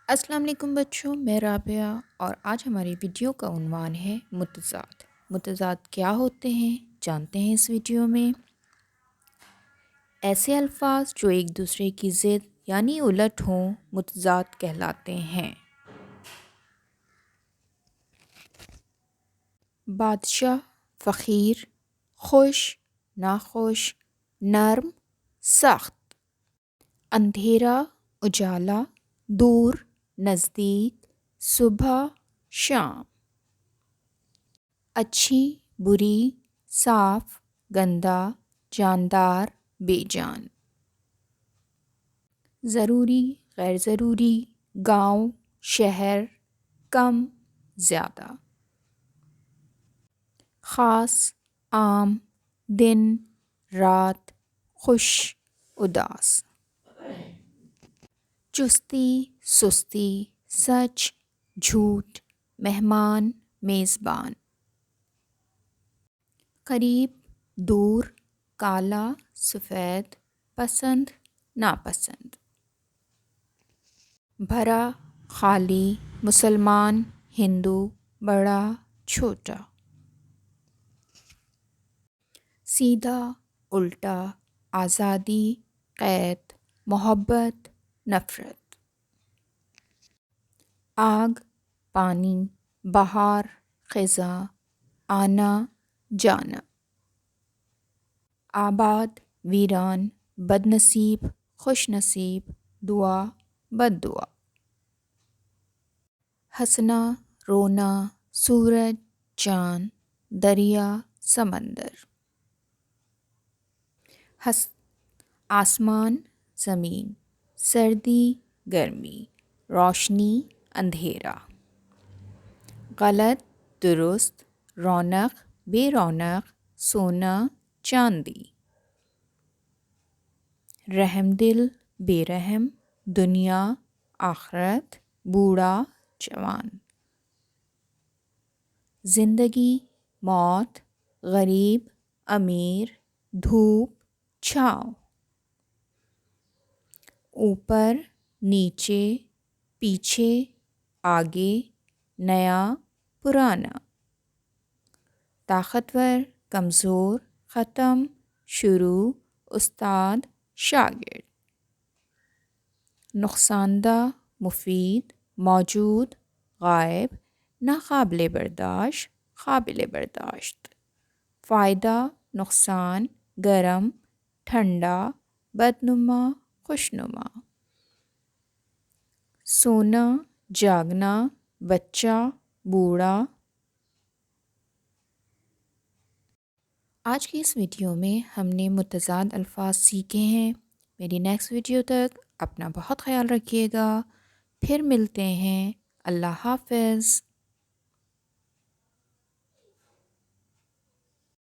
السلام علیکم بچوں، میں رابعہ اور آج ہماری ویڈیو کا عنوان ہے متضاد۔ متضاد کیا ہوتے ہیں جانتے ہیں اس ویڈیو میں۔ ایسے الفاظ جو ایک دوسرے کی ضد یعنی الٹ ہوں متضاد کہلاتے ہیں۔ بادشاہ، فقیر، خوش، ناخوش، نرم، سخت۔ اندھیرا، اجالا، دور، نزدیک، صبح، شام۔ اچھی، بری، صاف، گندا، جاندار، بے جان۔ ضروری، غیر ضروری، گاؤں، شہر، کم، زیادہ۔ خاص، عام، دن، رات، خوش، اداس۔ چستی، سستی، سچ، جھوٹ، مہمان، میزبان۔ قریب، دور، کالا، سفید، پسند، ناپسند۔ بھرا، خالی، مسلمان، ہندو، بڑا، چھوٹا۔ سیدھا، الٹا، آزادی، قید، محبت، نفرت۔ آگ، پانی، بہار، خزاں، آنا، جانا۔ آباد، ویران، بد نصیب، خوش نصیب، دعا، بد دعا۔ ہنسنا، رونا، سورج، چاند، دریا، سمندر۔ آسمان، زمین، سردی، گرمی، روشنی، اندھیرا۔ غلط، درست، رونق، بے رونق، سونا، چاندی۔ رحم دل، بے رحم، دنیا، آخرت، بوڑھا، جوان۔ زندگی، موت، غریب، امیر، دھوپ، چھاؤں۔ اوپر، نیچے، پیچھے، آگے، نیا، پرانا۔ طاقتور، کمزور، ختم، شروع، استاد، شاگرد۔ نقصان دہ، مفید، موجود، غائب، ناقابل برداشت، قابل برداشت۔ فائدہ، نقصان، گرم، ٹھنڈا، بدنما، خوشنما۔ سونا، جاگنا، بچہ، بوڑھا۔ آج کی اس ویڈیو میں ہم نے متضاد الفاظ سیکھے ہیں۔ میری نیکسٹ ویڈیو تک اپنا بہت خیال رکھیے گا۔ پھر ملتے ہیں۔ اللہ حافظ۔